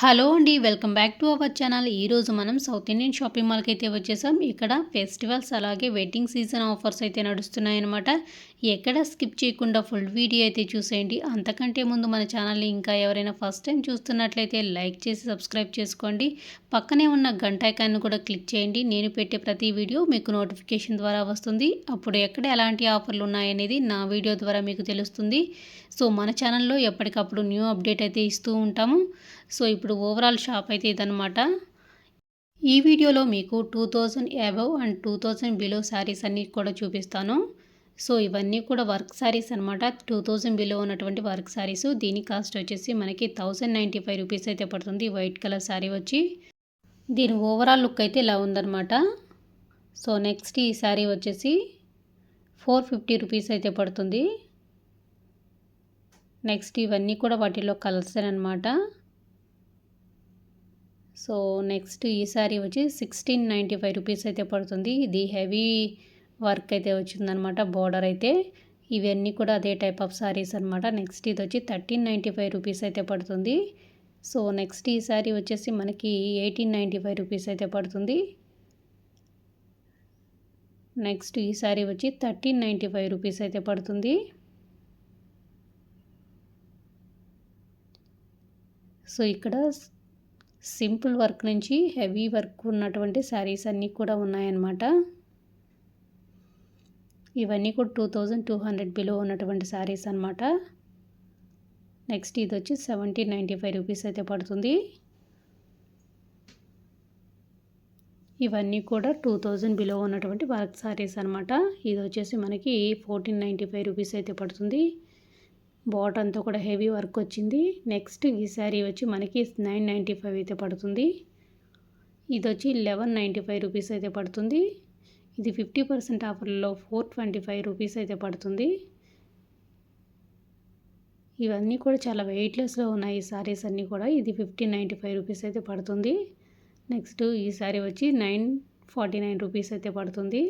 Hello అండి, welcome back to our channel. ఈరోజు మనం సౌత్ ఇండియన్ షాపింగ్ మాల్కి అయితే వచ్చేసాం. ఇక్కడ ఫెస్టివల్స్ అలాగే వెడ్డింగ్ సీజన్ ఆఫర్స్ అయితే నడుస్తున్నాయన్నమాట. ఎక్కడ స్కిప్ చేయకుండా ఫుల్ వీడియో అయితే చూసేయండి. అంతకంటే ముందు మన ఛానల్ని ఇంకా ఎవరైనా ఫస్ట్ టైం చూస్తున్నట్లయితే లైక్ చేసి సబ్స్క్రైబ్ చేసుకోండి. పక్కనే ఉన్న గంట ఐకాన్ని కూడా క్లిక్ చేయండి. నేను పెట్టే ప్రతి వీడియో మీకు నోటిఫికేషన్ ద్వారా వస్తుంది. అప్పుడు ఎక్కడ ఎలాంటి ఆఫర్లు ఉన్నాయనేది నా వీడియో ద్వారా మీకు తెలుస్తుంది. సో మన ఛానల్లో ఎప్పటికప్పుడు న్యూ అప్డేట్ అయితే ఇస్తూ ఉంటాము. సో ఇప్పుడు ఓవరాల్ షాప్ అయితే ఇదనమాట. ఈ వీడియోలో మీకు 2000 అబవ్ అండ్ 2000 బిలో శారీస్ అన్నీ కూడా చూపిస్తాను. సో ఇవన్నీ కూడా వర్క్ శారీస్ అనమాట. 2000 బిలో ఉన్నటువంటి వర్క్ శారీస్. దీని కాస్ట్ వచ్చేసి మనకి 1095 రూపీస్ అయితే పడుతుంది. వైట్ కలర్ శారీ వచ్చి దీని ఓవరాల్ లుక్ అయితే ఇలా ఉందన్నమాట. సో నెక్స్ట్ ఈ శారీ వచ్చేసి 450 రూపీస్ అయితే పడుతుంది. నెక్స్ట్ ఇవన్నీ కూడా వాటిలో కలర్స్ అనమాట. సో నెక్స్ట్ ఈ శారీ వచ్చి 1695 రూపీస్ అయితే పడుతుంది. ఇది హెవీ వర్క్ అయితే వచ్చిందనమాట, బోర్డర్ అయితే. ఇవన్నీ కూడా అదే టైప్ ఆఫ్ శారీస్ అనమాట. నెక్స్ట్ ఇది వచ్చి 1395 రూపీస్ అయితే పడుతుంది. సో నెక్స్ట్ ఈ శారీ వచ్చేసి మనకి 1895 రూపీస్ అయితే పడుతుంది. నెక్స్ట్ ఈ శారీ వచ్చి 1395 రూపీస్ అయితే పడుతుంది. సో ఇక్కడ సింపుల్ వర్క్ నుంచి హెవీ వర్క్ ఉన్నటువంటి శారీస్ అన్నీ కూడా ఉన్నాయన్నమాట. ఇవన్నీ కూడా 2200 బిలో ఉన్నటువంటి శారీస్ అనమాట. నెక్స్ట్ ఇది వచ్చి 1795 రూపీస్ అయితే పడుతుంది. ఇవన్నీ కూడా 2000 బిలో ఉన్నటువంటి వర్క్ శారీస్ అనమాట. ఇది వచ్చేసి మనకి 1495 రూపీస్ అయితే పడుతుంది. బాటమ్ అంతా కూడా హెవీ వర్క్ వచ్చింది. నెక్స్ట్ ఈ శారీ వచ్చి మనకి 995 అయితే పడుతుంది. ఇది వచ్చి 1195 రూపీస్ అయితే పడుతుంది. ఇది 50% ఆఫర్లో 425 రూపీస్ అయితే పడుతుంది. ఇవన్నీ కూడా చాలా వెయిట్లెస్లో ఉన్నాయి ఈ శారీస్ అన్నీ కూడా. ఇది 1595 రూపీస్ అయితే పడుతుంది. నెక్స్ట్ ఈ శారీ వచ్చి 949 రూపీస్ అయితే పడుతుంది.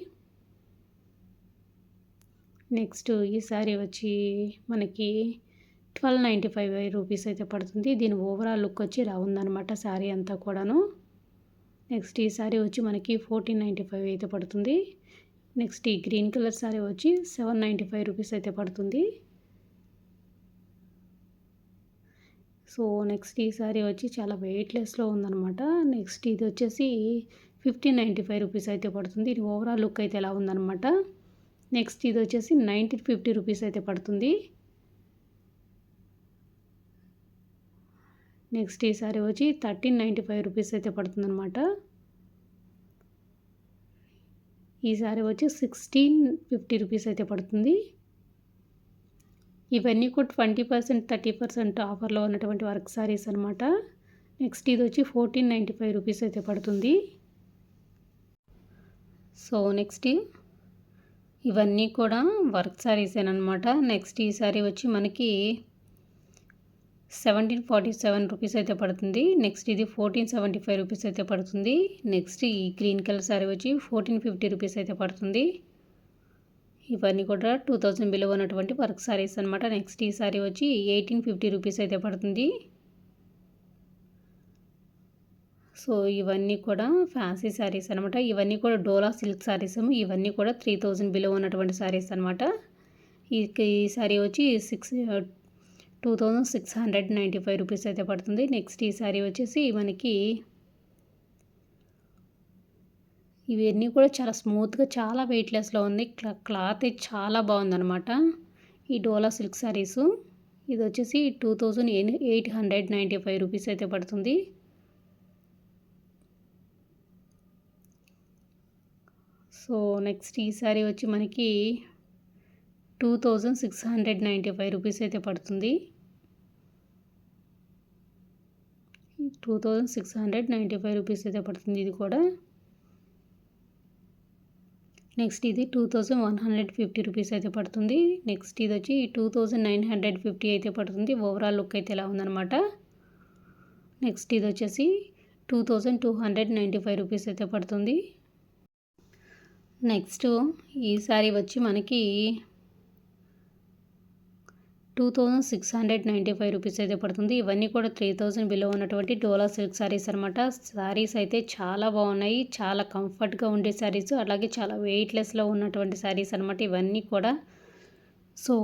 నెక్స్ట్ ఈ శారీ వచ్చి మనకి 1295 రూపీస్ అయితే పడుతుంది. దీని ఓవరాల్ లుక్ వచ్చి ఇలా ఉందన్నమాట శారీ అంతా కూడాను. నెక్స్ట్ ఈ శారీ వచ్చి మనకి 1495 అయితే పడుతుంది. నెక్స్ట్ ఈ గ్రీన్ కలర్ శారీ వచ్చి 795 రూపీస్ అయితే పడుతుంది. సో నెక్స్ట్ ఈ శారీ వచ్చి చాలా వెయిట్లెస్లో ఉందన్నమాట. నెక్స్ట్ ఇది వచ్చేసి 1595 రూపీస్ అయితే పడుతుంది. ఇది ఓవరాల్ లుక్ అయితే ఎలా ఉందన్నమాట. నెక్స్ట్ ఇది వచ్చేసి 1950 రూపీస్ అయితే పడుతుంది. నెక్స్ట్ ఈ శారీ వచ్చి 1395 రూపీస్ అయితే పడుతుందన్నమాట. ఈ శారీ వచ్చి 1650 రూపీస్ అయితే పడుతుంది. ఇవన్నీ కూడా 20% 30% ఆఫర్లో ఉన్నటువంటి వర్క్ శారీస్ అనమాట. నెక్స్ట్ ఇది వచ్చి 1495 రూపీస్ అయితే పడుతుంది. సో నెక్స్ట్ ఇవన్నీ కూడా వర్క్ శారీసేనమాట. నెక్స్ట్ ఈ శారీ వచ్చి మనకి 1747 రూపీస్ అయితే పడుతుంది. నెక్స్ట్ ఇది 1475 రూపీస్ అయితే పడుతుంది. నెక్స్ట్ ఈ గ్రీన్ కలర్ శారీ వచ్చి 1450 రూపీస్ అయితే పడుతుంది. ఇవన్నీ కూడా 2000 బిలో ఉన్నటువంటి వర్క్ శారీస్ అనమాట. నెక్స్ట్ ఈ శారీ వచ్చి 1850 రూపీస్ అయితే పడుతుంది. సో ఇవన్నీ కూడా ఫ్యాన్సీ శారీస్ అనమాట. ఇవన్నీ కూడా డోలా సిల్క్ శారీస్. ఇవన్నీ కూడా 3000 బిలో ఉన్నటువంటి శారీస్ అనమాట. ఈ శారీ వచ్చి 2695 రూపీస్ అయితే పడుతుంది. నెక్స్ట్ ఈ శారీ వచ్చేసి మనకి ఇవన్నీ కూడా చాలా స్మూత్గా చాలా వెయిట్లెస్లో ఉంది. క్లాత్ చాలా బాగుందన్నమాట ఈ డోలా సిల్క్ శారీస్. ఇది వచ్చేసి 2895 రూపీస్ అయితే పడుతుంది. సో నెక్స్ట్ ఈ శారీ వచ్చి మనకి 2695 రూపీస్ అయితే పడుతుంది. 2695 రూపీస్ అయితే పడుతుంది ఇది కూడా. నెక్స్ట్ ఇది 2150 రూపీస్ అయితే పడుతుంది. నెక్స్ట్ ఇది వచ్చి 2950 అయితే పడుతుంది. ఓవరాల్ లుక్ అయితే ఎలా ఉందన్నమాట. నెక్స్ట్ ఇది వచ్చేసి 2295 రూపీస్ అయితే పడుతుంది. నెక్స్ట్ ఈ శారీ వచ్చి మనకి 2695 రూపీస్ అయితే పడుతుంది. ఇవన్నీ కూడా 3000 బిలో ఉన్నటువంటి డోలా సిల్క్ శారీస్ అనమాట. శారీస్ అయితే చాలా బాగున్నాయి. చాలా కంఫర్ట్గా ఉండే శారీస్, అలాగే చాలా వెయిట్లెస్లో ఉన్నటువంటి శారీస్ అనమాట ఇవన్నీ కూడా. సో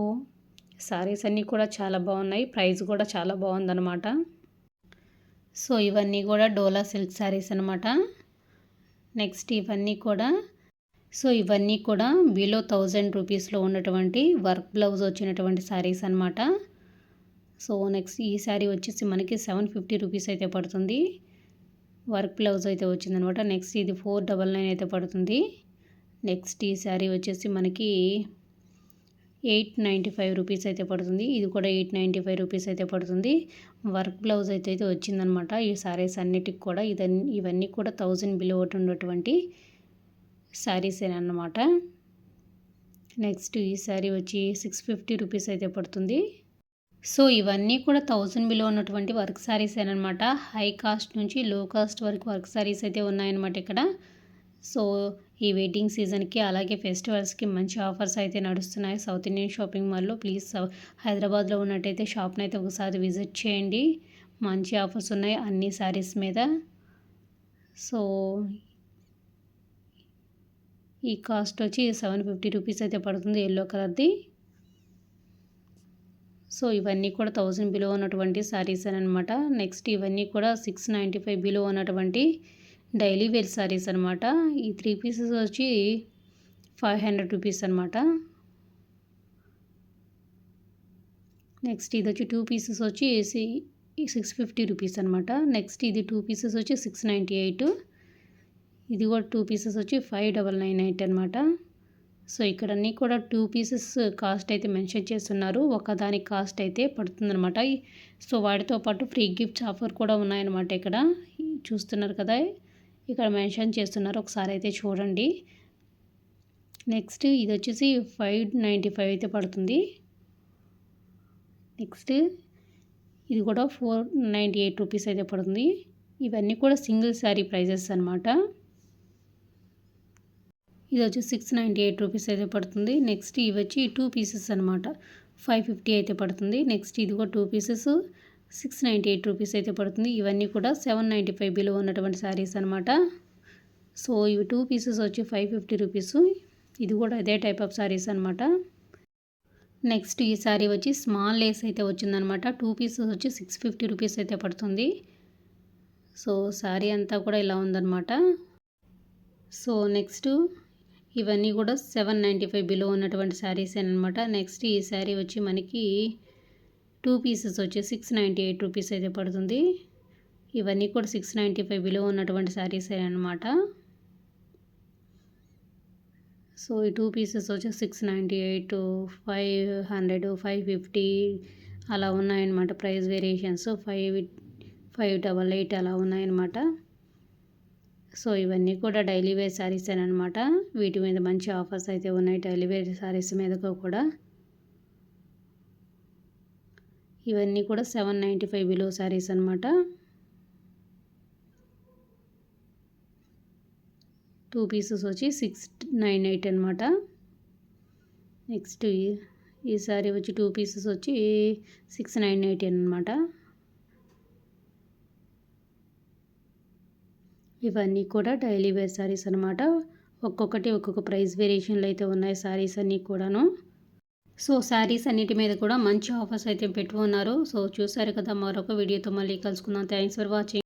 శారీస్ అన్నీ కూడా చాలా బాగున్నాయి. ప్రైస్ కూడా చాలా బాగుందన్నమాట. సో ఇవన్నీ కూడా డోలా సిల్క్ శారీస్ అనమాట. నెక్స్ట్ ఇవన్నీ కూడా బిలో 1000 రూపీస్లో ఉన్నటువంటి వర్క్ బ్లౌజ్ వచ్చినటువంటి శారీస్ అనమాట. సో నెక్స్ట్ ఈ శారీ వచ్చేసి మనకి 750 రూపీస్ అయితే పడుతుంది. వర్క్ బ్లౌజ్ అయితే వచ్చిందనమాట. నెక్స్ట్ ఇది 499 అయితే పడుతుంది. నెక్స్ట్ ఈ శారీ వచ్చేసి మనకి 895 రూపీస్ అయితే పడుతుంది. ఇది కూడా 895 రూపీస్ అయితే పడుతుంది. వర్క్ బ్లౌజ్ అయితే వచ్చిందనమాట ఈ శారీస్ అన్నిటికి కూడా. ఇవన్నీ కూడా 1000 బిలో ఉన్నటువంటి శారీస్ అన్నమాట. నెక్స్ట్ ఈ శారీ వచ్చి 650 రూపీస్ అయితే పడుతుంది. సో ఇవన్నీ కూడా 1000 బిలో ఉన్నటువంటి వర్క్ శారీస్ అనమాట. హై కాస్ట్ నుంచి లో కాస్ట్ వరకు వర్క్ శారీస్ అయితే ఉన్నాయన్నమాట ఇక్కడ. సో ఈ వెడ్డింగ్ సీజన్కి అలాగే ఫెస్టివల్స్కి మంచి ఆఫర్స్ అయితే నడుస్తున్నాయి సౌత్ ఇండియన్ షాపింగ్ మాల్లో. ప్లీజ్ హైదరాబాద్లో ఉన్నట్టయితే షాప్ని అయితే ఒకసారి విజిట్ చేయండి. మంచి ఆఫర్స్ ఉన్నాయి అన్ని శారీస్ మీద. సో ఈ కాస్ట్ వచ్చి 750 రూపీస్ అయితే పడుతుంది ఎల్లో కలర్ది. సో ఇవన్నీ కూడా 1000 బిలో ఉన్నటువంటి శారీస్ అనమాట. నెక్స్ట్ ఇవన్నీ కూడా 695 బిలో ఉన్నటువంటి డైలీ వేర్ శారీస్ అనమాట. ఈ 3 పీసెస్ వచ్చి 500 రూపీస్ అనమాట. నెక్స్ట్ ఇది వచ్చి 2 పీసెస్ వచ్చి 650 రూపీస్ అనమాట. నెక్స్ట్ ఇది 2 పీసెస్ వచ్చి 698. ఇది కూడా 2 పీసెస్ వచ్చి 5998 అనమాట. సో ఇక్కడ అన్నీ కూడా 2 పీసెస్ కాస్ట్ అయితే మెన్షన్ చేస్తున్నారు. ఒకదాని కాస్ట్ అయితే పడుతుందన్నమాట. సో వాటితో పాటు ఫ్రీ గిఫ్ట్స్ ఆఫర్ కూడా ఉన్నాయన్నమాట. ఇక్కడ చూస్తున్నారు కదా, ఇక్కడ మెన్షన్ చేస్తున్నారు, ఒకసారి అయితే చూడండి. నెక్స్ట్ ఇది వచ్చేసి 595 అయితే పడుతుంది. నెక్స్ట్ ఇది కూడా 498 రూపీస్ అయితే పడుతుంది. ఇవన్నీ కూడా సింగిల్ శారీ ప్రైజెస్ అనమాట. ఇది వచ్చి 698 రూపీస్ అయితే పడుతుంది. నెక్స్ట్ ఇవి వచ్చి 2 పీసెస్ అనమాట, 550 అయితే పడుతుంది. నెక్స్ట్ ఇది కూడా 2 పీసెస్ 698 రూపీస్ అయితే పడుతుంది. ఇవన్నీ కూడా 795 బిలో ఉన్నటువంటి శారీస్ అనమాట. సో ఇవి 2 పీసెస్ వచ్చి 550 రూపీస్. ఇది కూడా అదే టైప్ ఆఫ్ శారీస్ అనమాట. నెక్స్ట్ ఈ శారీ వచ్చి స్మాల్ లేస్ అయితే వచ్చిందనమాట. 2 పీసెస్ వచ్చి 650 రూపీస్ అయితే పడుతుంది. సో శారీ అంతా కూడా ఇలా ఉందన్నమాట. సో నెక్స్ట్ ఇవన్నీ కూడా 795 బిలో ఉన్నటువంటి శారీస్ అనమాట. నెక్స్ట్ ఈ శారీ వచ్చి మనకి 2 పీసెస్ వచ్చి 698 రూపీస్ అయితే పడుతుంది. ఇవన్నీ కూడా 695 బిలో ఉన్నటువంటి శారీస్ అనమాట. సో ఈ 2 పీసెస్ వచ్చి 698, 500, 550 అలా ఉన్నాయన్నమాట. ప్రైస్ వేరియేషన్స్ 588 అలా ఉన్నాయన్నమాట. సో ఇవన్నీ కూడా డైలీ వేర్ శారీస్ అనమాట. వీటి మీద మంచి ఆఫర్స్ అయితే ఉన్నాయి డైలీ వేర్ శారీస్ మీద కూడా. ఇవన్నీ కూడా 795 బిలో శారీస్ అనమాట. 2 పీసెస్ వచ్చి 698 అనమాట. నెక్స్ట్ ఈ శారీ వచ్చి 2 పీసెస్ వచ్చి 698 అనమాట. ఇవన్నీ కూడా డైలీ వేర్ శారీస్ అనమాట. ఒక్కొక్కటి ఒక్కొక్క ప్రైస్ వేరియేషన్లు అయితే ఉన్నాయి శారీస్ అన్నీ కూడాను. సో శారీస్ అన్నిటి మీద కూడా మంచి ఆఫర్స్ అయితే పెట్టుకున్నారు. సో చూసారు కదా, మరొక వీడియోతో మళ్ళీ కలుసుకుందాం. Thanks for watching.